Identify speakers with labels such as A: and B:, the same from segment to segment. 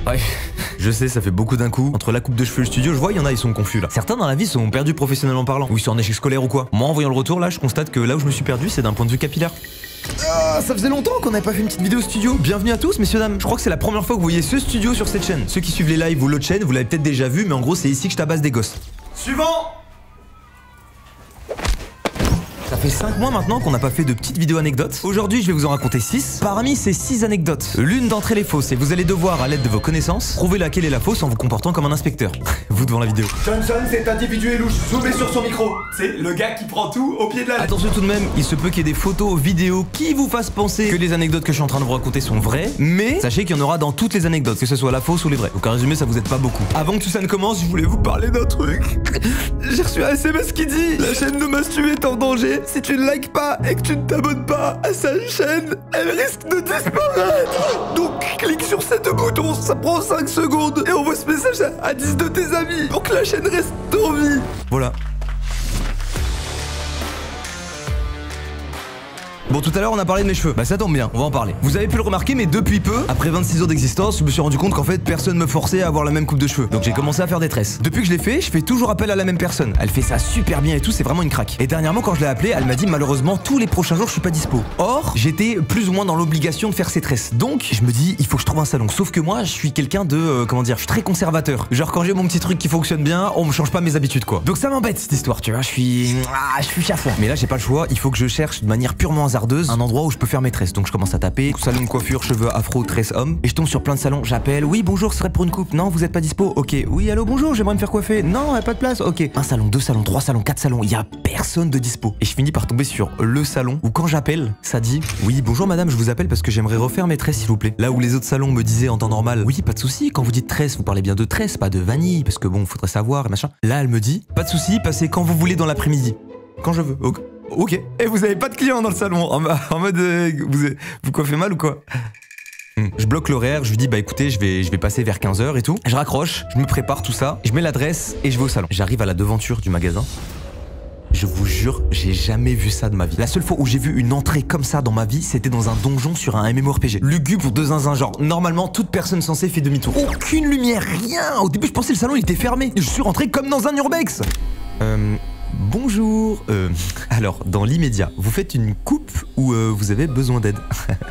A: Ouais, je sais, ça fait beaucoup d'un coup. Entre la coupe de cheveux et le studio, je vois, il y en a, ils sont confus là. Certains dans la vie sont perdus professionnellement parlant, ou ils sont en échec scolaire ou quoi. Moi, en voyant le retour là, je constate que là où je me suis perdu, c'est d'un point de vue capillaire. Ah, ça faisait longtemps qu'on n'avait pas fait une petite vidéo studio. Bienvenue à tous, messieurs dames. Je crois que c'est la première fois que vous voyez ce studio sur cette chaîne. Ceux qui suivent les lives ou l'autre chaîne, vous l'avez peut-être déjà vu, mais en gros, c'est ici que je tabasse des gosses. Suivant. Ça fait 5 mois maintenant qu'on n'a pas fait de petites vidéos anecdotes. Aujourd'hui, je vais vous en raconter 6. Parmi ces 6 anecdotes, l'une d'entre elles est fausse et vous allez devoir, à l'aide de vos connaissances, prouver laquelle est la fausse en vous comportant comme un inspecteur. Vous devant la vidéo.
B: Johnson, cet individu est louche. Zoomez sur son micro. C'est le gars qui prend tout au pied de la lettre.
A: Attention tout de même, il se peut qu'il y ait des photos, vidéos qui vous fassent penser que les anecdotes que je suis en train de vous raconter sont vraies, mais sachez qu'il y en aura dans toutes les anecdotes, que ce soit la fausse ou les vraies. Donc en résumé, ça vous aide pas beaucoup. Avant que tout ça ne commence, je voulais vous parler d'un truc. J'ai reçu un SMS qui dit: la chaîne de Mastu est en danger. Si tu ne likes pas et que tu ne t'abonnes pas à sa chaîne, elle risque de disparaître. Donc clique sur ces deux boutons, ça prend 5 secondes et envoie ce message à 10 de tes amis pour que la chaîne reste en vie. Voilà. Bon, tout à l'heure on a parlé de mes cheveux, bah ça tombe bien, on va en parler. Vous avez pu le remarquer, mais depuis peu, après 26 ans d'existence, je me suis rendu compte qu'en fait personne me forçait à avoir la même coupe de cheveux. Donc j'ai commencé à faire des tresses. Depuis que je l'ai fait, je fais toujours appel à la même personne. Elle fait ça super bien et tout, c'est vraiment une craque. Et dernièrement quand je l'ai appelée, elle m'a dit malheureusement tous les prochains jours je suis pas dispo. Or, j'étais plus ou moins dans l'obligation de faire ces tresses. Donc je me dis il faut que je trouve un salon. Sauf que moi je suis quelqu'un de, comment dire, je suis très conservateur. Genre quand j'ai mon petit truc qui fonctionne bien, on me change pas mes habitudes quoi. Donc ça m'embête cette histoire, tu vois, je suis chafouin. Mais là j'ai pas le choix, il faut que je cherche de manière purement hasardeuse un endroit où je peux faire mes tresses. Donc je commence à taper salon de coiffure, cheveux afro, tresses homme, et je tombe sur plein de salons. J'appelle, oui bonjour, ce serait pour une coupe. Non, vous êtes pas dispo. Ok, oui allô bonjour, j'aimerais me faire coiffer. Non, pas de place. Ok, un salon, 2 salons, 3 salons, 4 salons, il y a personne de dispo. Et je finis par tomber sur le salon où quand j'appelle, ça dit oui bonjour madame, je vous appelle parce que j'aimerais refaire mes tresses s'il vous plaît. Là où les autres salons me disaient en temps normal, oui pas de souci, quand vous dites tresses, vous parlez bien de tresses, pas de vanille, parce que bon faudrait savoir et machin. Là elle me dit pas de souci, passez quand vous voulez dans l'après-midi. Quand je veux. Ok. Et vous avez pas de clients dans le salon en mode vous coiffez mal ou quoi? Je bloque l'horaire, je lui dis bah écoutez je vais passer vers 15h et tout. Je raccroche, je me prépare tout ça, je mets l'adresse et je vais au salon. J'arrive à la devanture du magasin. Je vous jure, j'ai jamais vu ça de ma vie. La seule fois où j'ai vu une entrée comme ça dans ma vie, c'était dans un donjon sur un MMORPG. Lugubre de zinzin, genre normalement toute personne censée fait demi-tour. Aucune lumière, rien. Au début je pensais le salon il était fermé. Je suis rentré comme dans un urbex. Bonjour. Alors, dans l'immédiat, vous faites une coupe ou vous avez besoin d'aide?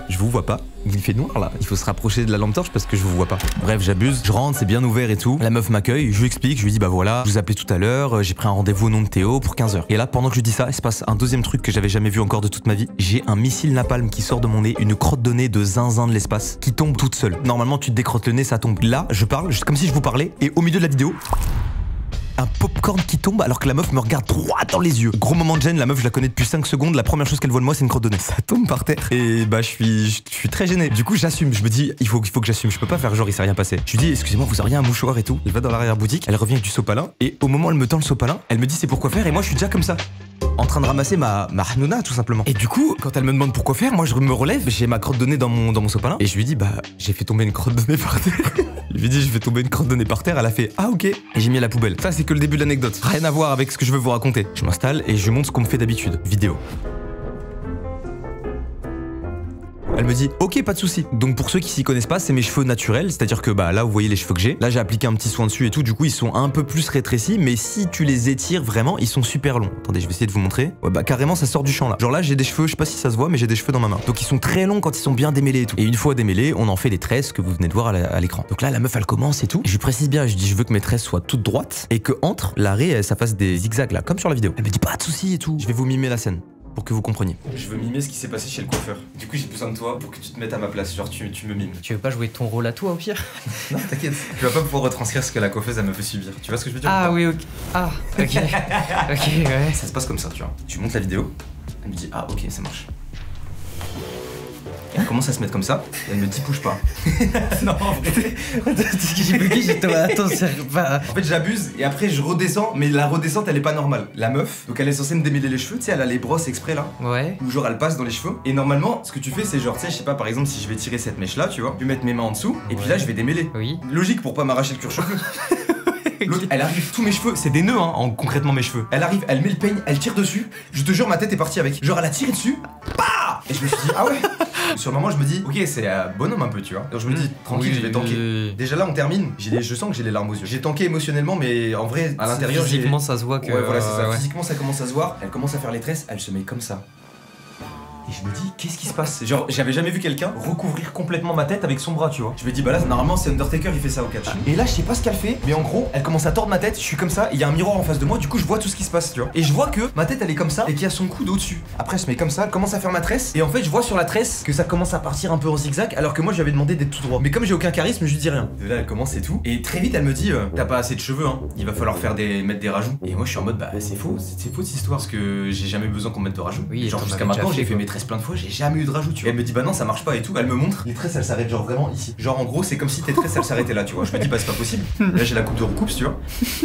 A: Je vous vois pas. Il fait noir là. Il faut se rapprocher de la lampe torche parce que je vous vois pas. Bref, j'abuse. Je rentre, c'est bien ouvert et tout. La meuf m'accueille, je lui explique, je lui dis bah voilà, je vous appelais tout à l'heure, j'ai pris un rendez-vous au nom de Théo pour 15h. Et là, pendant que je dis ça, il se passe un deuxième truc que j'avais jamais vu encore de toute ma vie. J'ai un missile napalm qui sort de mon nez, une crotte de nez de zinzin de l'espace qui tombe toute seule. Normalement, tu te décrottes le nez, ça tombe. Là, je parle, juste comme si je vous parlais, et au milieu de la vidéo, un popcorn qui tombe alors que la meuf me regarde droit dans les yeux. Gros moment de gêne, la meuf je la connais depuis 5 secondes, la première chose qu'elle voit de moi c'est une crotte de nez. Ça tombe par terre et bah je suis très gêné. Du coup j'assume, je me dis il faut que j'assume, je peux pas faire genre il s'est rien passé. Je lui dis excusez-moi vous auriez un mouchoir et tout. Elle va dans l'arrière-boutique, elle revient avec du sopalin et au moment où elle me tend le sopalin, elle me dit c'est pour quoi faire et moi je suis déjà comme ça. En train de ramasser ma hanouna tout simplement. Et du coup, quand elle me demande pourquoi faire, moi je me relève, j'ai ma crotte de nez dans mon sopalin et je lui dis bah j'ai fait tomber une crotte de nez par terre. Je lui dis je vais tomber une crotte de nez par terre, elle a fait ah ok et j'ai mis à la poubelle. Ça c'est que le début de l'anecdote. Rien à voir avec ce que je veux vous raconter. Je m'installe et je lui montre ce qu'on me fait d'habitude. Vidéo. Elle me dit ok pas de souci. Donc pour ceux qui s'y connaissent pas, c'est mes cheveux naturels, c'est-à-dire que bah là vous voyez les cheveux que j'ai. Là j'ai appliqué un petit soin dessus et tout, du coup ils sont un peu plus rétrécis, mais si tu les étires vraiment, ils sont super longs. Attendez, je vais essayer de vous montrer. Ouais bah carrément ça sort du champ là. Genre là j'ai des cheveux, je sais pas si ça se voit, mais j'ai des cheveux dans ma main. Donc ils sont très longs quand ils sont bien démêlés et tout. Et une fois démêlés, on en fait les tresses que vous venez de voir à l'écran. Donc là la meuf elle commence et tout. Et je lui précise bien, je dis je veux que mes tresses soient toutes droites et que entre l'arrêt ça fasse des zigzags là, comme sur la vidéo. Elle me dit pas de souci et tout. Je vais vous mimer la scène. Pour que vous compreniez. Je veux mimer ce qui s'est passé chez le coiffeur. Du coup, j'ai besoin de toi pour que tu te mettes à ma place. Genre, tu me mimes.
C: Tu veux pas jouer ton rôle à toi au pire?
A: Non, t'inquiète. Tu vas pas pouvoir retranscrire ce que la coiffeuse elle me fait subir. Tu vois ce que je veux dire?
C: Ah oui, ok. Ah, ok. Ok, ouais.
A: Ça se passe comme ça, tu vois. Tu montes la vidéo. Elle me dit ah, ok, ça marche. Elle commence à se mettre comme ça, et elle me dit bouge pas.
C: Non, en fait, j'ai bugué, j'étais attends, c'est pas.
A: En fait, j'abuse et après je redescends, mais la redescente elle est pas normale. La meuf, donc elle est censée me démêler les cheveux, tu sais, elle a les brosses exprès là.
C: Ouais.
A: Ou genre elle passe dans les cheveux. Et normalement, ce que tu fais, c'est genre, tu sais, je sais pas, par exemple, si je vais tirer cette mèche là, tu vois, je vais mettre mes mains en dessous, et puis là je vais démêler.
C: Oui.
A: Logique pour pas m'arracher le cuir chevelu. L'autre, elle arrive, tous mes cheveux, c'est des nœuds, hein, concrètement mes cheveux. Elle arrive, elle met le peigne, elle tire dessus. Je te jure, ma tête est partie avec. Genre, elle a tiré dessus, bah. Et je me suis dit, ah ouais. Sur le moment, je me dis, ok, c'est bonhomme un peu, tu vois. Donc je me dis, tranquille, je vais tanker. Déjà là, on termine. Je sens que j'ai les larmes aux yeux. J'ai tanké émotionnellement, mais en vrai, à l'intérieur,
C: physiquement, ça se voit que.
A: Ouais, voilà, c'est ça. Physiquement, ça commence à se voir. Elle commence à faire les tresses, elle se met comme ça. Et je me dis, qu'est-ce qui se passe? Genre, j'avais jamais vu quelqu'un recouvrir complètement ma tête avec son bras, tu vois. Je me dis, bah là, normalement, c'est Undertaker, il fait ça au catch. Et là, je sais pas ce qu'elle fait, mais en gros, elle commence à tordre ma tête, je suis comme ça, il y a un miroir en face de moi, du coup, je vois tout ce qui se passe, tu vois. Et je vois que ma tête, elle est comme ça, et qu'il y a son coude au-dessus. Après, elle se met comme ça, elle commence à faire ma tresse, et en fait, je vois sur la tresse que ça commence à partir un peu en zigzag, alors que moi, je lui avais demandé d'être tout droit. Mais comme j'ai aucun charisme, je lui dis rien. Et là, elle commence et tout. Et très vite, elle me dit, t'as pas assez de cheveux, hein, il va falloir mettre des rajouts. Et moi, je suis en mode, bah, c'est faux cette histoire, parce que j'ai jamais besoin qu'on mette de rajouts.
C: Oui,
A: genre, jusqu'à maintenant, j'ai fait mes tresses plein de fois, j'ai jamais eu de rajout, tu vois. Et elle me dit bah non ça marche pas et tout, elle me montre, les tresses elles s'arrêtent genre vraiment ici. Genre en gros c'est comme si tes tresses elles s'arrêtaient là, tu vois. Je me dis bah c'est pas possible. Là j'ai la coupe de recoupe, tu vois.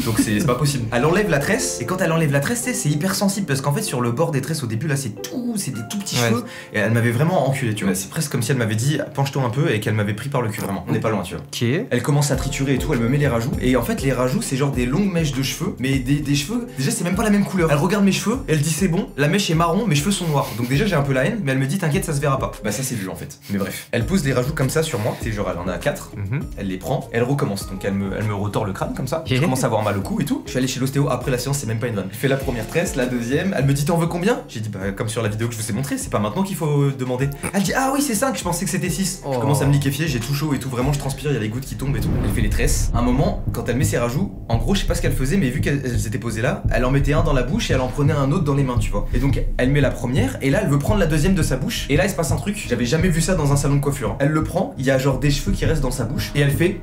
A: Donc c'est pas possible. Elle enlève la tresse et quand elle enlève la tresse, c'est hyper sensible parce qu'en fait sur le bord des tresses au début là c'est des tout petits cheveux et elle m'avait vraiment enculé, tu vois. C'est presque comme si elle m'avait dit penche-toi un peu et qu'elle m'avait pris par le cul vraiment. On n'est pas loin, tu vois.
C: Ok.
A: Elle commence à triturer et tout, elle me met les rajouts et en fait les rajouts c'est genre des longues mèches de cheveux, mais des cheveux déjà c'est même pas la même couleur. Elle regarde mes cheveux, elle dit c'est bon, la mèche est marron, mes cheveux sont noirs. Donc déjà j'ai un peu la haine, mais elle me dit t'inquiète ça se verra pas. Bah ça c'est vu en fait. Mais bref, elle pose des rajouts comme ça sur moi, c'est genre elle en a 4, elle les prend, elle recommence, donc elle me retord le crâne comme ça, je commence à avoir mal au cou et tout. Je suis allé chez l'ostéo après la séance, c'est même pas une vanne. Elle fait la première tresse, la deuxième, elle me dit t'en veux combien? J'ai dit bah comme sur la vidéo que je vous ai montré, c'est pas maintenant qu'il faut demander. Elle dit ah oui c'est 5, je pensais que c'était 6. Je commence à me liquéfier, j'ai tout chaud et tout, vraiment je transpire, il y a les gouttes qui tombent et tout. Elle fait les tresses. Un moment, quand elle met ses rajouts, en gros je sais pas ce qu'elle faisait, mais vu qu'elle s'était posée là, elle en mettait un dans la bouche et elle en prenait un autre dans les mains, tu vois. Et donc elle met la première et là elle veut prendre la deuxième de sa bouche et là il se passe un truc, j'avais jamais vu ça dans un salon de coiffure. Elle le prend, il y a genre des cheveux qui restent dans sa bouche et elle fait.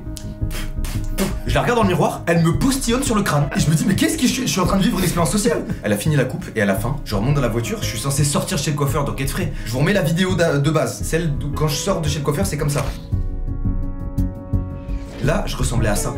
A: Je la regarde dans le miroir, elle me postillonne sur le crâne. Et je me dis mais qu'est-ce que je suis en train de vivre une expérience sociale. Elle a fini la coupe et à la fin, je remonte dans la voiture, je suis censé sortir chez le coiffeur donc être frais. Je vous remets la vidéo de base, celle où quand je sors de chez le coiffeur c'est comme ça. Là, je ressemblais à ça.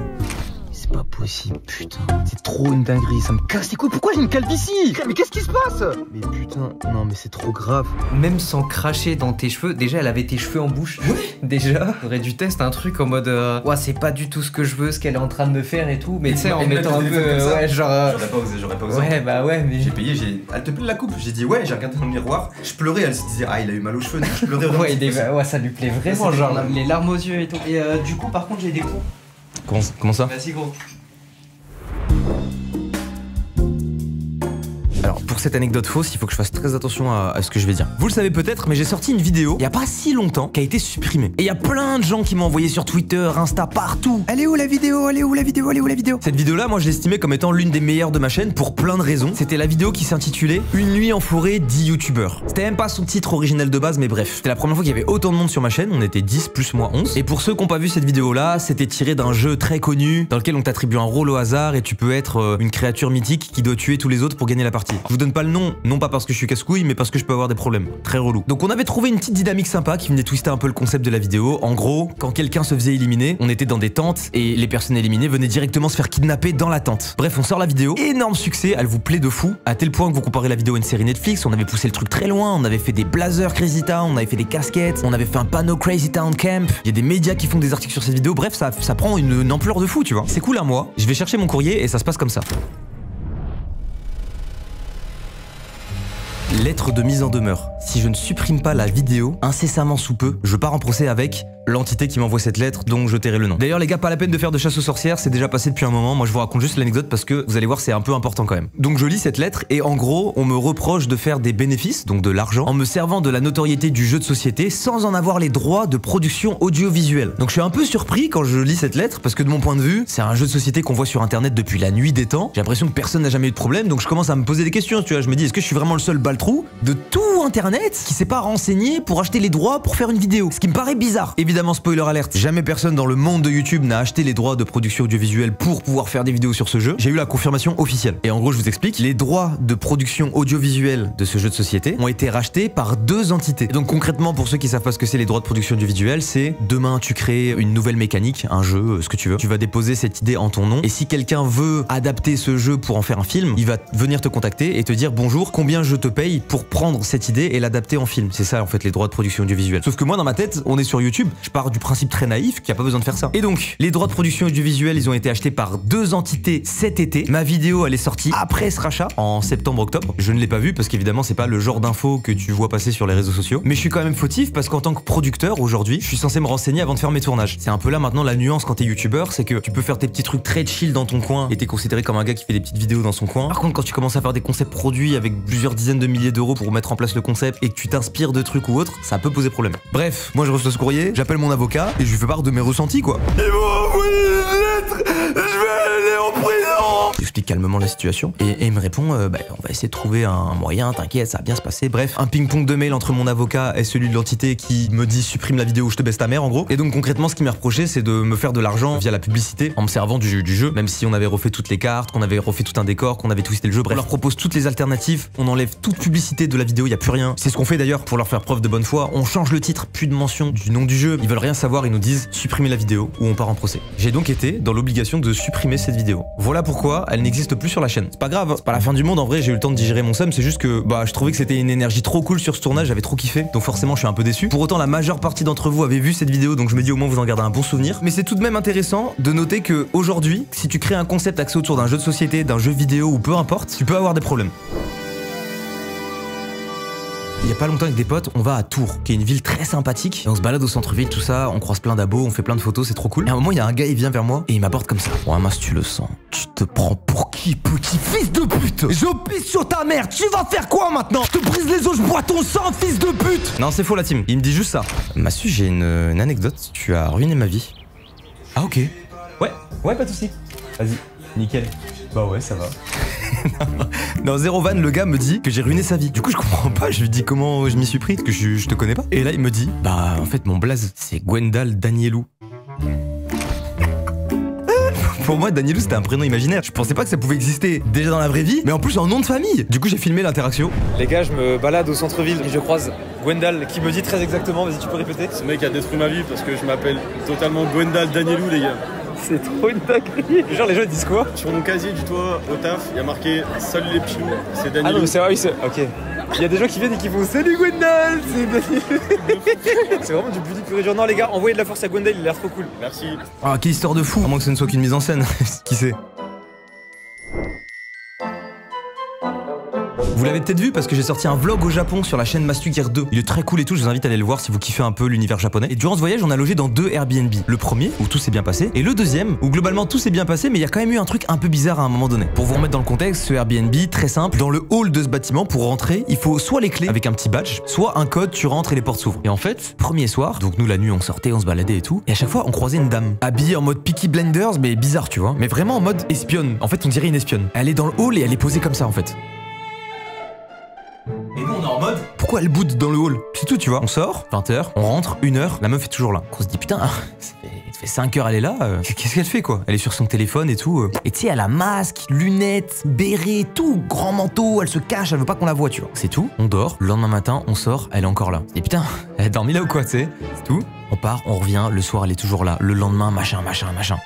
C: C'est pas possible, putain. C'est trop une dinguerie, ça me casse les couilles. Pourquoi j'ai une calvitie? Mais qu'est-ce qui se passe? Mais putain, non mais c'est trop grave. Même sans cracher dans tes cheveux, déjà elle avait tes cheveux en bouche.
A: Oui.
C: Déjà, j'aurais dû tester un truc en mode ouais c'est pas du tout ce que je veux, ce qu'elle est en train de me faire et tout. Mais tu sais en mettant un peu ouais genre
A: J'aurais pas osé.
C: Ouais bah ouais mais.
A: J'ai payé, elle te plaît la coupe? J'ai dit ouais, j'ai regardé dans le miroir, je pleurais, elle se disait ah il a eu mal aux cheveux, donc je pleurais vraiment.
C: Ouais ça lui plaît vraiment, genre les larmes aux yeux et tout. Et du coup par contre j'ai des cours.
A: Comment ça?
C: Vas-y gros.
A: Alors pour cette anecdote fausse, il faut que je fasse très attention à ce que je vais dire. Vous le savez peut-être, mais j'ai sorti une vidéo il y a pas si longtemps qui a été supprimée. Et il y a plein de gens qui m'ont envoyé sur Twitter, Insta, partout. Elle est où la vidéo? Elle est où la vidéo? Elle est où la vidéo? Cette vidéo là, moi je l'estimais comme étant l'une des meilleures de ma chaîne pour plein de raisons. C'était la vidéo qui s'intitulait Une nuit en forêt 10 youtubeurs. C'était même pas son titre original de base, mais bref. C'était la première fois qu'il y avait autant de monde sur ma chaîne, on était 10 plus moi 11. Et pour ceux qui n'ont pas vu cette vidéo là, c'était tiré d'un jeu très connu dans lequel on t'attribue un rôle au hasard et tu peux être une créature mythique qui doit tuer tous les autres pour gagner la partie. Je vous donne pas le nom, non pas parce que je suis casse-couille, mais parce que je peux avoir des problèmes. Très relou. Donc on avait trouvé une petite dynamique sympa qui venait twister un peu le concept de la vidéo. En gros, quand quelqu'un se faisait éliminer, on était dans des tentes et les personnes éliminées venaient directement se faire kidnapper dans la tente. Bref, on sort la vidéo, énorme succès, elle vous plaît de fou, à tel point que vous comparez la vidéo à une série Netflix, on avait poussé le truc très loin, on avait fait des blazers Crazy Town, on avait fait des casquettes, on avait fait un panneau Crazy Town Camp, il y a des médias qui font des articles sur cette vidéo, bref, ça prend une ampleur de fou, tu vois. C'est cool un mois, je vais chercher mon courrier et ça se passe comme ça. Lettre de mise en demeure. Si je ne supprime pas la vidéo, incessamment sous peu, je pars en procès avec l'entité qui m'envoie cette lettre, donc je tairai le nom. D'ailleurs les gars, pas la peine de faire de chasse aux sorcières, c'est déjà passé depuis un moment, moi je vous raconte juste l'anecdote parce que vous allez voir c'est un peu important quand même. Donc je lis cette lettre et en gros on me reproche de faire des bénéfices, donc de l'argent, en me servant de la notoriété du jeu de société sans en avoir les droits de production audiovisuelle. Donc je suis un peu surpris quand je lis cette lettre parce que de mon point de vue, c'est un jeu de société qu'on voit sur internet depuis la nuit des temps, j'ai l'impression que personne n'a jamais eu de problème, donc je commence à me poser des questions, tu vois, je me dis est-ce que je suis vraiment le seul baltrou de tout internet qui s'est pas renseigné pour acheter les droits pour faire une vidéo, ce qui me paraît bizarre. Évidemment spoiler alerte, jamais personne dans le monde de YouTube n'a acheté les droits de production audiovisuelle pour pouvoir faire des vidéos sur ce jeu. J'ai eu la confirmation officielle. Et en gros, je vous explique, les droits de production audiovisuelle de ce jeu de société ont été rachetés par 2 entités. Et donc concrètement, pour ceux qui savent pas ce que c'est les droits de production audiovisuelle, c'est demain tu crées une nouvelle mécanique, un jeu, ce que tu veux. Tu vas déposer cette idée en ton nom. Et si quelqu'un veut adapter ce jeu pour en faire un film, il va venir te contacter et te dire bonjour, combien je te paye pour prendre cette idée et l'adapter en film. C'est ça en fait les droits de production audiovisuelle. Sauf que moi dans ma tête, on est sur YouTube, je pars du principe très naïf qu'il n'y a pas besoin de faire ça. Et donc, les droits de production audiovisuelle, ils ont été achetés par 2 entités cet été. Ma vidéo, elle est sortie après ce rachat, en septembre-octobre. Je ne l'ai pas vu parce qu'évidemment, c'est pas le genre d'info que tu vois passer sur les réseaux sociaux. Mais je suis quand même fautif parce qu'en tant que producteur, aujourd'hui, je suis censé me renseigner avant de faire mes tournages. C'est un peu là maintenant la nuance quand t'es youtubeur, c'est que tu peux faire tes petits trucs très chill dans ton coin et t'es considéré comme un gars qui fait des petites vidéos dans son coin. Par contre, quand tu commences à faire des concepts produits avec plusieurs dizaines de milliers d'euros pour mettre en place le concept et que tu t'inspires de trucs ou autres, ça peut poser problème. Bref, moi je reçois ce courrier, j'appelle mon avocat et je lui fais part de mes ressentis quoi. Ils m'ont envoyé une lettre, je vais aller en prison. J'explique calmement la situation et il me répond on va essayer de trouver un moyen, t'inquiète, ça va bien se passer. Bref, un ping-pong de mail entre mon avocat et celui de l'entité qui me dit supprime la vidéo, je te baisse ta mère en gros. Et donc concrètement ce qui m'est reproché c'est de me faire de l'argent via la publicité en me servant du jeu, même si on avait refait toutes les cartes, qu'on avait refait tout un décor, qu'on avait twisté le jeu. Bref, on leur propose toutes les alternatives, on enlève toute publicité de la vidéo, il y a plus rien. C'est ce qu'on fait d'ailleurs pour leur faire preuve de bonne foi. On change le titre, plus de mention du nom du jeu. Ils veulent rien savoir, ils nous disent supprimer la vidéo ou on part en procès. J'ai donc été dans l'obligation de supprimer cette vidéo. Voilà pourquoi elle n'existe plus sur la chaîne. C'est pas grave, c'est pas la fin du monde en vrai, j'ai eu le temps de digérer mon somme, c'est juste que je trouvais que c'était une énergie trop cool sur ce tournage, j'avais trop kiffé, donc forcément je suis un peu déçu. Pour autant la majeure partie d'entre vous avez vu cette vidéo, donc je me dis au moins vous en gardez un bon souvenir. Mais c'est tout de même intéressant de noter que aujourd'hui, si tu crées un concept axé autour d'un jeu de société, d'un jeu vidéo ou peu importe, tu peux avoir des problèmes. Il y a pas longtemps avec des potes, on va à Tours, qui est une ville très sympathique. Et on se balade au centre-ville, tout ça, on croise plein d'abos, on fait plein de photos, c'est trop cool. Et à un moment, il y a un gars, il vient vers moi et il m'apporte comme ça. Ouais, mince, tu le sens. Tu te prends pour qui, petit fils de pute? Je pisse sur ta mère, tu vas faire quoi maintenant? Je te brise les os, je bois ton sang, fils de pute! Non, c'est faux la team, il me dit juste ça. Massu, j'ai une anecdote, tu as ruiné ma vie. Ah ok. Ouais, pas de soucis. Vas-y, nickel. Bah ouais, ça va. Dans Zero Van, le gars me dit que j'ai ruiné sa vie. Du coup, je comprends pas. Je lui dis comment je m'y suis pris, parce que je te connais pas. Et là, il me dit, en fait, mon blaze, c'est Gwendal Danielou. Pour moi, Danielou, c'était un prénom imaginaire. Je pensais pas que ça pouvait exister déjà dans la vraie vie, mais en plus en nom de famille. Du coup, j'ai filmé l'interaction.
D: Les gars, je me balade au centre-ville et je croise Gwendal qui me dit très exactement, vas-y, tu peux répéter?
E: Ce mec a détruit ma vie parce que je m'appelle totalement Gwendal Danielou, les gars.
D: C'est trop une dinguerie. Genre, les gens ils disent quoi?
E: Sur mon casier du toit au taf, il y a marqué salut les petits loups, c'est Danielou.
D: Ah non, mais c'est vrai, oui, ok. Il y a des gens qui viennent et qui font salut Gwendal, c'est Danielou. C'est vraiment du budget pur et dur. Non, les gars, envoyez de la force à Gwendal, il a l'air trop cool.
E: Merci.
A: Ah, quelle histoire de fou. À moins que ce ne soit qu'une mise en scène. Qui sait? Vous l'avez peut-être vu parce que j'ai sorti un vlog au Japon sur la chaîne Mastu Gear 2. Il est très cool et tout, je vous invite à aller le voir si vous kiffez un peu l'univers japonais. Et durant ce voyage, on a logé dans 2 Airbnb. Le premier, où tout s'est bien passé, et le deuxième, où globalement tout s'est bien passé, mais il y a quand même eu un truc un peu bizarre à un moment donné. Pour vous remettre dans le contexte, ce Airbnb, très simple, dans le hall de ce bâtiment, pour rentrer, il faut soit les clés avec un petit badge, soit un code, tu rentres et les portes s'ouvrent. Et en fait, premier soir, donc nous la nuit on sortait, on se baladait et tout, et à chaque fois on croisait une dame, habillée en mode Peaky Blinders, mais bizarre tu vois, mais vraiment en mode espionne. En fait on dirait une espionne. Elle est dans le hall et elle est posée comme ça en fait. Et nous on est en mode, pourquoi elle boude dans le hall? C'est tout tu vois, on sort, 20h, on rentre, 1h, la meuf est toujours là. On se dit putain, ça fait 5 heures elle est là, qu'est-ce qu'elle fait quoi? Elle est sur son téléphone et tout. Et tu sais elle a masque, lunettes, béret, tout, grand manteau, elle se cache, elle veut pas qu'on la voit tu vois. C'est tout, on dort, le lendemain matin on sort, elle est encore là. Et putain, elle a dormi là ou quoi tu sais? C'est tout. On part, on revient, le soir elle est toujours là, le lendemain machin.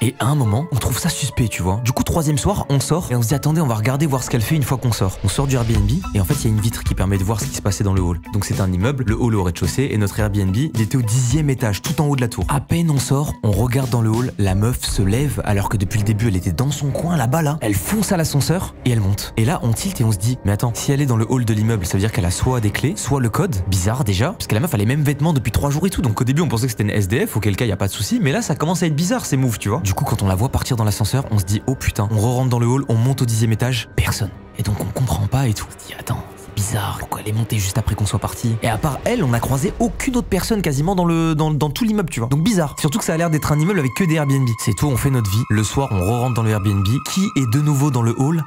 A: Et à un moment, on trouve ça suspect, tu vois. Du coup, 3e soir, on sort et on se dit attendez, on va regarder voir ce qu'elle fait une fois qu'on sort. On sort du Airbnb et en fait, il y a une vitre qui permet de voir ce qui se passait dans le hall. Donc c'est un immeuble, le hall au rez-de-chaussée et notre Airbnb, il était au 10e étage, tout en haut de la tour. À peine on sort, on regarde dans le hall, la meuf se lève alors que depuis le début, elle était dans son coin là-bas là. Elle fonce à l'ascenseur et elle monte. Et là, on tilt et on se dit mais attends, si elle est dans le hall de l'immeuble, ça veut dire qu'elle a soit des clés, soit le code. Bizarre déjà, parce que la meuf a les mêmes vêtements depuis 3 jours et tout. Donc au début, on pensait que c'était une SDF, auquel cas y a pas de souci, mais là ça commence à être bizarre ces moves, tu vois. Du coup, quand on la voit partir dans l'ascenseur, on se dit oh putain, on re-rentre dans le hall, on monte au 10e étage, personne. Et donc on comprend pas et tout. On se dit attends, c'est bizarre, pourquoi elle est montée juste après qu'on soit parti? Et à part elle, on n'a croisé aucune autre personne quasiment dans tout l'immeuble, tu vois. Donc bizarre. Surtout que ça a l'air d'être un immeuble avec que des Airbnb. C'est tout, on fait notre vie. Le soir, on re-rentre dans le Airbnb. Qui est de nouveau dans le hall?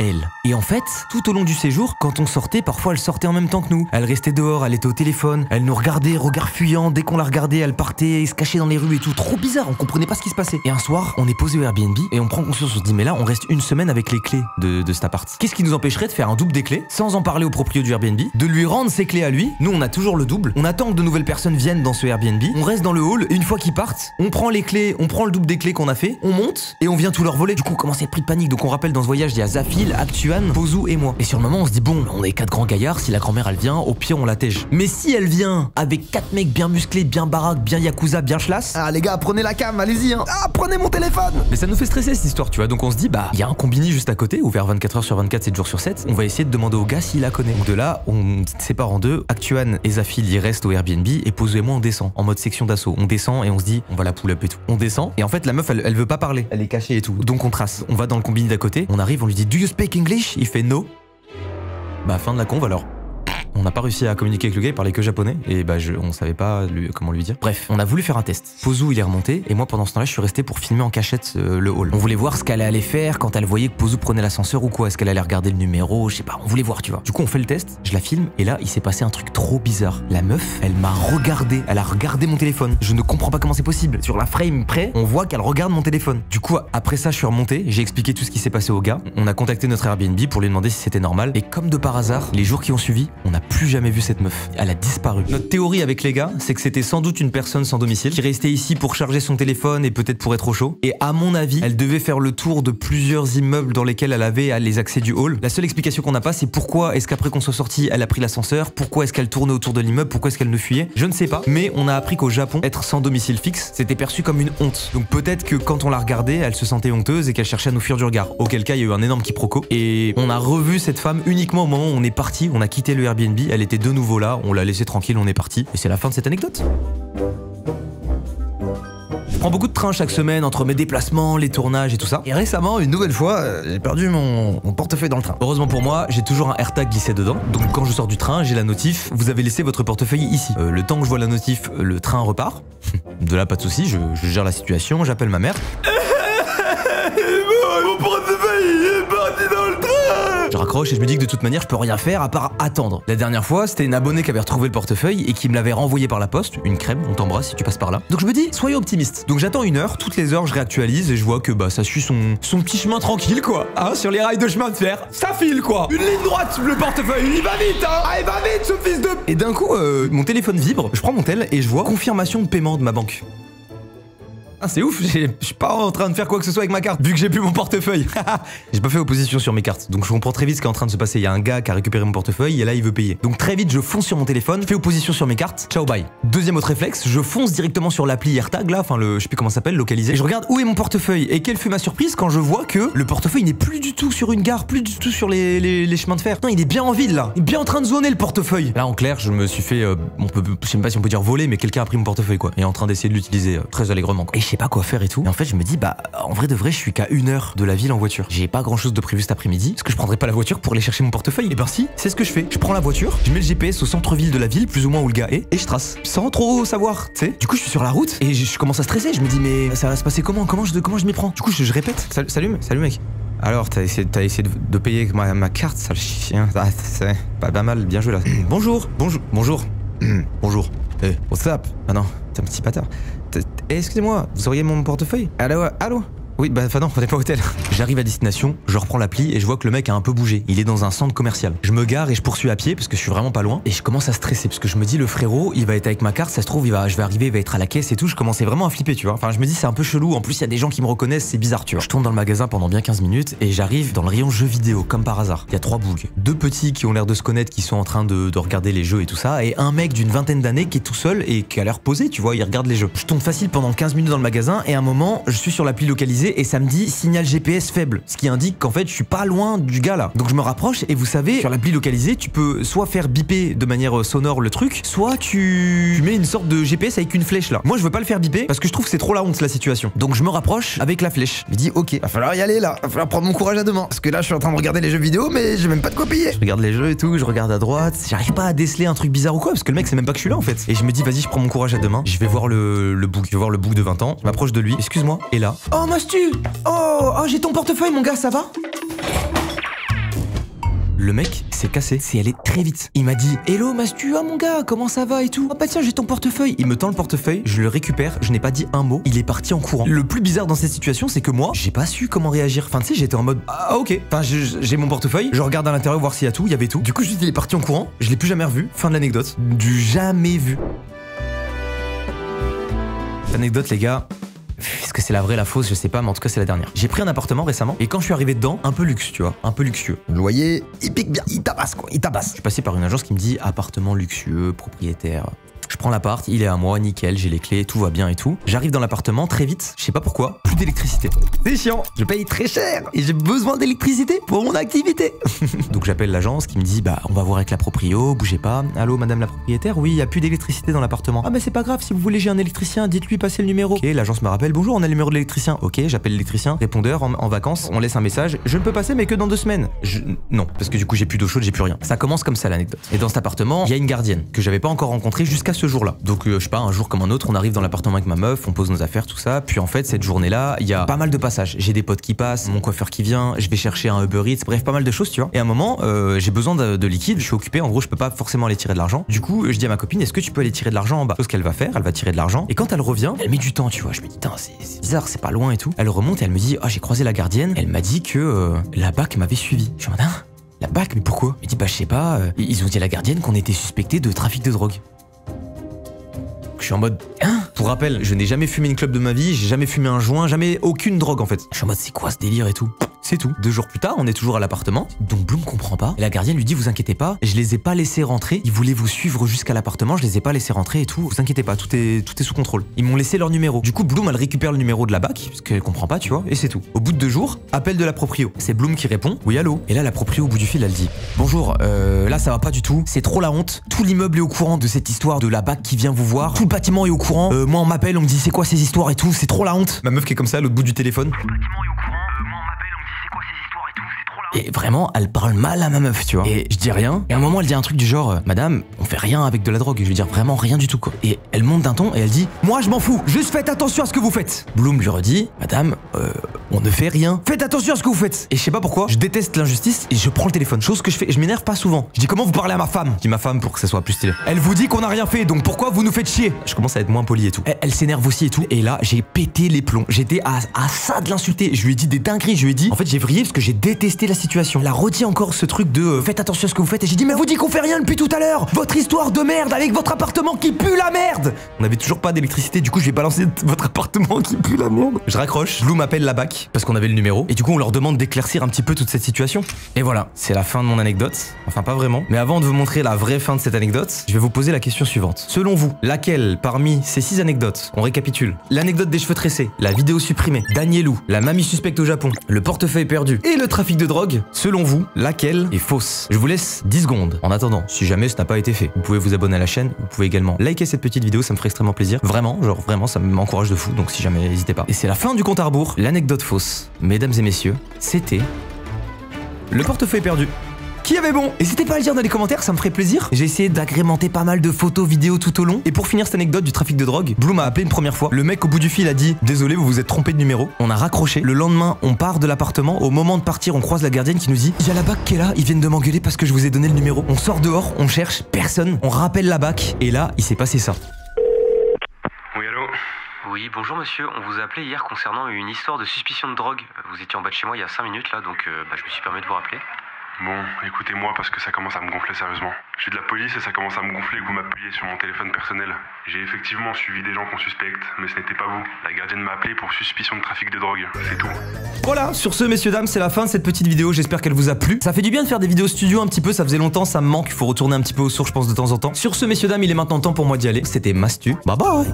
A: Elle. Et en fait, tout au long du séjour, quand on sortait, parfois elle sortait en même temps que nous. Elle restait dehors, elle était au téléphone, elle nous regardait, regard fuyant, dès qu'on la regardait, elle partait, se cachait dans les rues et tout. Trop bizarre, on comprenait pas ce qui se passait. Et un soir, on est posé au Airbnb et on prend conscience, on se dit mais là, on reste une semaine avec les clés de cet appart. Qu'est-ce qui nous empêcherait de faire un double des clés, sans en parler au propriétaire du Airbnb, de lui rendre ses clés à lui? Nous, on a toujours le double, on attend que de nouvelles personnes viennent dans ce Airbnb, on reste dans le hall et une fois qu'ils partent, on prend les clés, on prend le double des clés qu'on a fait, on monte et on vient tout leur voler. Du coup, on commence à être pris de panique, donc on rappelle dans ce voyage, il y a Zafi, Phil, Actuan, Pozu et moi. Et sur le moment, on se dit bon, on est 4 grands gaillards, si la grand-mère elle vient, au pire on la tège. Mais si elle vient avec 4 mecs bien musclés, bien baraques, bien yakuza, bien chlasse.
C: Ah les gars, prenez la cam, allez-y hein. Ah, prenez mon téléphone.
A: Mais ça nous fait stresser cette histoire, tu vois. Donc on se dit bah, il y a un combini juste à côté, ouvert 24h sur 24, 7 jours sur 7. On va essayer de demander au gars s'il la connaît. Donc de là, on se sépare en deux. Actuan et Zafil, ils restent au Airbnb et Pozu et moi on descend en mode section d'assaut. On descend et on se dit on va la pull up et tout. On descend et en fait la meuf elle veut pas parler, elle est cachée et tout. Donc on trace. On va dans le combini d'à côté, on arrive, on lui dit do you speak English? Il fait no. Bah fin de la conve alors. On n'a pas réussi à communiquer avec le gars, il parlait que japonais et bah on savait pas comment lui dire. Bref, on a voulu faire un test. Pozu il est remonté et moi pendant ce temps-là je suis resté pour filmer en cachette le hall. On voulait voir ce qu'elle allait faire quand elle voyait que Pozu prenait l'ascenseur ou quoi. Est-ce qu'elle allait regarder le numéro? Je sais pas, on voulait voir tu vois. Du coup on fait le test, je la filme et là il s'est passé un truc trop bizarre. La meuf, elle m'a regardé, elle a regardé mon téléphone. Je ne comprends pas comment c'est possible. Sur la frame près, on voit qu'elle regarde mon téléphone. Du coup après ça je suis remonté, j'ai expliqué tout ce qui s'est passé au gars. On a contacté notre Airbnb pour lui demander si c'était normal et comme de par hasard, les jours qui ont suivi, on n'a plus jamais vu cette meuf. Elle a disparu. Notre théorie avec les gars, c'est que c'était sans doute une personne sans domicile qui restait ici pour charger son téléphone et peut-être pour être au chaud. Et à mon avis, elle devait faire le tour de plusieurs immeubles dans lesquels elle avait les accès du hall. La seule explication qu'on n'a pas, c'est pourquoi est-ce qu'après qu'on soit sorti, elle a pris l'ascenseur, pourquoi est-ce qu'elle tournait autour de l'immeuble, pourquoi est-ce qu'elle ne fuyait. Je ne sais pas. Mais on a appris qu'au Japon, être sans domicile fixe, c'était perçu comme une honte. Donc peut-être que quand on la regardait, elle se sentait honteuse et qu'elle cherchait à nous fuir du regard. Auquel cas, il y a eu un énorme quiproquo. Et on a revu cette femme uniquement au moment où on est parti. On a quitté le Airbnb. Elle était de nouveau là. On l'a laissé tranquille, on est parti. Et c'est la fin de cette anecdote. Je prends beaucoup de train chaque semaine entre mes déplacements, les tournages et tout ça. Et récemment, une nouvelle fois, j'ai perdu mon portefeuille dans le train. Heureusement pour moi, j'ai toujours un AirTag glissé dedans. Donc quand je sors du train, j'ai la notif. Vous avez laissé votre portefeuille ici. Le temps que je vois la notif, le train repart. De là, pas de souci, je gère la situation, j'appelle ma mère. Mon portefeuille est parti dans le train. Je raccroche et je me dis que de toute manière je peux rien faire à part attendre. La dernière fois c'était une abonnée qui avait retrouvé le portefeuille et qui me l'avait renvoyé par la poste, une crème, on t'embrasse si tu passes par là. Donc je me dis soyez optimiste. Donc j'attends 1 heure, toutes les heures je réactualise et je vois que bah ça suit son petit chemin tranquille quoi. Hein, sur les rails de chemin de fer, ça file quoi. Une ligne droite le portefeuille, il va vite hein. Ah, il va vite ce fils de... Et d'un coup mon téléphone vibre, je prends mon tel et je vois confirmation de paiement de ma banque. Ah c'est ouf, je suis pas en train de faire quoi que ce soit avec ma carte vu que j'ai plus mon portefeuille. J'ai pas fait opposition sur mes cartes, donc je comprends très vite ce qui est en train de se passer. Il y a un gars qui a récupéré mon portefeuille et là il veut payer. Donc très vite je fonce sur mon téléphone, fais opposition sur mes cartes, ciao bye. Deuxième autre réflexe, je fonce directement sur l'appli AirTag là, enfin le je sais plus comment ça s'appelle, localisé. Et je regarde où est mon portefeuille et quelle fut ma surprise quand je vois que le portefeuille n'est plus du tout sur une gare, plus du tout sur les chemins de fer. Non, il est bien en ville là, il est bien en train de zoner le portefeuille. Là en clair, je me suis fait, je sais pas si on peut dire voler, mais quelqu'un a pris mon portefeuille quoi, et est en train d'essayer de l'utiliser très allègrement quoi. Et je sais pas quoi faire et tout. En fait, je me dis, bah, en vrai de vrai, je suis qu'à 1 heure de la ville en voiture. J'ai pas grand chose de prévu cet après-midi. Est-ce que je prendrais pas la voiture pour aller chercher mon portefeuille? Et ben si, c'est ce que je fais. Je prends la voiture, je mets le GPS au centre-ville de la ville, plus ou moins où le gars est, et je trace. Sans trop savoir, tu sais. Du coup, je suis sur la route et je commence à stresser. Je me dis, mais ça va se passer comment? Comment je m'y prends? Du coup, je répète. Salut mec. Alors, t'as essayé de payer avec ma carte, sale chien. Ah, c'est pas mal, bien joué là. Bonjour. Bonjour. What's up? Ah non, t'es un petit bâtard. Excusez-moi, vous auriez mon portefeuille? Allô? Oui, bah enfin non, on n'est pas au hôtel. J'arrive à destination, je reprends l'appli et je vois que le mec a un peu bougé. Il est dans un centre commercial. Je me gare et je poursuis à pied parce que je suis vraiment pas loin. Et je commence à stresser parce que je me dis le frérot, il va être avec ma carte, ça se trouve, je vais arriver, il va être à la caisse et tout. Je commençais vraiment à flipper, tu vois. Enfin, je me dis c'est un peu chelou. En plus, il y a des gens qui me reconnaissent, c'est bizarre, tu vois. Je tourne dans le magasin pendant bien 15 minutes et j'arrive dans le rayon jeux vidéo, comme par hasard. Il y a 3 bougs. 2 petits qui ont l'air de se connaître, qui sont en train de regarder les jeux et tout ça. Et un mec d'une vingtaine d'années qui est tout seul et qui a l'air posé, tu vois, il regarde les jeux. Je tourne facile pendant 15 minutes dans le magasin et à un moment, je suis sur l'appli localisée et ça me dit signal GPS faible, ce qui indique qu'en fait je suis pas loin du gars là. Donc je me rapproche et vous savez, sur l'appli localisée, tu peux soit faire biper de manière sonore le truc, soit tu mets une sorte de GPS avec une flèche là. Moi je veux pas le faire biper parce que je trouve que c'est trop la honte la situation. Donc je me rapproche avec la flèche. Je me dis ok, va falloir y aller là, va falloir prendre mon courage à deux mains. Parce que là je suis en train de regarder les jeux vidéo mais j'ai même pas de quoi payer. Je regarde les jeux et tout, je regarde à droite, j'arrive pas à déceler un truc bizarre ou quoi parce que le mec c'est même pas que je suis là en fait. Et je me dis vas-y je prends mon courage à deux mains, je vais voir le bouc de 20 ans, je m'approche de lui, excuse-moi, et là, oh Mastu, oh j'ai ton portefeuille mon gars, ça va? Le mec s'est cassé, c'est allé très vite. Il m'a dit hello Mastu, oh mon gars, comment ça va et tout? Oh bah tiens, j'ai ton portefeuille. Il me tend le portefeuille, je le récupère, je n'ai pas dit un mot, il est parti en courant. Le plus bizarre dans cette situation, c'est que moi, j'ai pas su comment réagir. Enfin tu sais, j'étais en mode ah ok. Enfin j'ai mon portefeuille, je regarde à l'intérieur voir s'il y a tout, il y avait tout. Du coup juste il est parti en courant, je l'ai plus jamais revu. Fin de l'anecdote. Du jamais vu. L'anecdote les gars. Est-ce que que c'est la vraie, la fausse, je sais pas, mais en tout cas c'est la dernière. J'ai pris un appartement récemment et quand je suis arrivé dedans, un peu luxe, tu vois, un peu luxueux. Le loyer, il pique bien, il tabasse quoi, il tabasse. Je suis passé par une agence qui me dit appartement luxueux, propriétaire. Je prends l'appart, il est à moi, nickel, j'ai les clés, tout va bien et tout. J'arrive dans l'appartement très vite, je sais pas pourquoi, plus d'électricité. C'est chiant, je paye très cher et j'ai besoin d'électricité pour mon activité. Donc j'appelle l'agence qui me dit bah on va voir avec la proprio, bougez pas. Allô madame la propriétaire, oui, il y a plus d'électricité dans l'appartement. Ah mais c'est pas grave, si vous voulez j'ai un électricien, dites-lui passer le numéro. Ok, l'agence me rappelle, bonjour, on a le numéro de l'électricien. Ok, j'appelle l'électricien, répondeur en vacances, on laisse un message, je ne peux passer mais que dans 2 semaines. Non, parce que du coup j'ai plus d'eau chaude, j'ai plus rien. Ça commence comme ça l'anecdote. Et dans cet appartement, il y a une gardienne que j'avais pas encore rencontrée jusqu'à ce jour-là. Donc je sais pas, un jour comme un autre, on arrive dans l'appartement avec ma meuf, on pose nos affaires, tout ça. Puis en fait, cette journée-là, il y a pas mal de passages. J'ai des potes qui passent, mon coiffeur qui vient, je vais chercher un Uber Eats, bref, pas mal de choses, tu vois. Et à un moment, j'ai besoin de liquide, je suis occupé, en gros, je peux pas forcément aller tirer de l'argent. Du coup, je dis à ma copine, est-ce que tu peux aller tirer de l'argent en bas? Chose qu'elle va faire, elle va tirer de l'argent. Et quand elle revient, elle met du temps, tu vois. Je me dis, c'est bizarre, c'est pas loin et tout. Elle remonte et elle me dit, j'ai croisé la gardienne. Elle m'a dit que la BAC m'avait suivi. Je suis en mode, la BAC, mais pourquoi? Elle me dit, bah je sais pas, ils ont dit à la gardienne qu'on était suspecté de trafic de drogue. Je suis en mode, pour rappel, je n'ai jamais fumé une clope de ma vie, j'ai jamais fumé un joint, jamais aucune drogue en fait. Je suis en mode, c'est quoi ce délire et tout? C'est tout. 2 jours plus tard, on est toujours à l'appartement. Donc Bloom comprend pas. Et la gardienne lui dit, vous inquiétez pas, je les ai pas laissés rentrer. Ils voulaient vous suivre jusqu'à l'appartement, je les ai pas laissés rentrer et tout. Vous inquiétez pas, tout est sous contrôle. Ils m'ont laissé leur numéro. Du coup, Bloom, elle récupère le numéro de la BAC, parce qu'elle comprend pas, tu vois, et c'est tout. Au bout de 2 jours, appel de la proprio. C'est Bloom qui répond, oui allô. Et là, la proprio au bout du fil, elle dit, bonjour, là ça va pas du tout. C'est trop la honte. Tout l'immeuble est au courant de cette histoire de la BAC qui vient vous voir. Tout le bâtiment est au courant. Moi on m'appelle, on me dit c'est quoi ces histoires et tout. C'est trop la honte. Ma meuf qui est comme ça à l'autre bout du téléphone. Et vraiment, elle parle mal à ma meuf, tu vois. Et je dis rien. Et à un moment, elle dit un truc du genre, madame, on fait rien avec de la drogue. Et je veux dire vraiment rien du tout, quoi. Et elle monte d'un ton et elle dit, moi, je m'en fous. Juste faites attention à ce que vous faites. Bloom lui redit, madame, on ne fait rien. Faites attention à ce que vous faites. Et je sais pas pourquoi, je déteste l'injustice et je prends le téléphone. Chose que je fais, je m'énerve pas souvent. Je dis, comment vous parlez à ma femme? Je dis ma femme pour que ça soit plus stylé. Elle vous dit qu'on a rien fait, donc pourquoi vous nous faites chier? Je commence à être moins poli et tout. Elle s'énerve aussi et tout. Et là, j'ai pété les plombs. J'étais à ça de l'insulter. Je lui ai dit des dingueries. Je lui ai dit, en fait, j'ai vrillé parce que j'ai détesté la situation. La redit encore ce truc de faites attention à ce que vous faites. Et j'ai dit, mais vous dites qu'on fait rien depuis tout à l'heure. Votre histoire de merde avec votre appartement qui pue la merde. On avait toujours pas d'électricité, du coup, je vais balancer votre appartement qui pue la merde. Je raccroche. Bloom appelle la BAC parce qu'on avait le numéro. Et du coup, on leur demande d'éclaircir un petit peu toute cette situation. Et voilà, c'est la fin de mon anecdote. Enfin, pas vraiment. Mais avant de vous montrer la vraie fin de cette anecdote, je vais vous poser la question suivante. Selon vous, laquelle parmi ces 6 anecdotes, on récapitule, l'anecdote des cheveux tressés, la vidéo supprimée, Danielou, la mamie suspecte au Japon, le portefeuille perdu et le trafic de drogue, selon vous, laquelle est fausse? Je vous laisse 10 secondes. En attendant, si jamais ce n'a pas été fait, vous pouvez vous abonner à la chaîne, vous pouvez également liker cette petite vidéo, ça me ferait extrêmement plaisir. Vraiment, genre vraiment, ça m'encourage de fou, donc si jamais, n'hésitez pas. Et c'est la fin du compte à rebours. L'anecdote fausse, mesdames et messieurs, c'était le portefeuille perdu. Qui avait bon? N'hésitez pas à le dire dans les commentaires, ça me ferait plaisir. J'ai essayé d'agrémenter pas mal de photos, vidéos tout au long. Et pour finir cette anecdote du trafic de drogue, Bloom m'a appelé une première fois. Le mec au bout du fil a dit, désolé, vous vous êtes trompé de numéro. On a raccroché. Le lendemain, on part de l'appartement. Au moment de partir, on croise la gardienne qui nous dit, il y a la BAC qui est là, ils viennent de m'engueuler parce que je vous ai donné le numéro. On sort dehors, on cherche, personne. On rappelle la BAC. Et là, il s'est passé ça.
E: Oui, allô?
C: Oui, bonjour monsieur, on vous a appelé hier concernant une histoire de suspicion de drogue. Vous étiez en bas de chez moi il y a 5 minutes là, donc je me suis permis de vous rappeler.
E: Bon, écoutez-moi parce que ça commence à me gonfler sérieusement. Je suis de la police et ça commence à me gonfler que vous m'appuyez sur mon téléphone personnel. J'ai effectivement suivi des gens qu'on suspecte, mais ce n'était pas vous. La gardienne m'a appelé pour suspicion de trafic de drogue, c'est tout.
A: Voilà, sur ce messieurs dames, c'est la fin de cette petite vidéo, j'espère qu'elle vous a plu. Ça fait du bien de faire des vidéos studio un petit peu, ça faisait longtemps, ça me manque, il faut retourner un petit peu aux sources je pense de temps en temps. Sur ce messieurs dames, il est maintenant temps pour moi d'y aller. C'était Mastu, bye bye.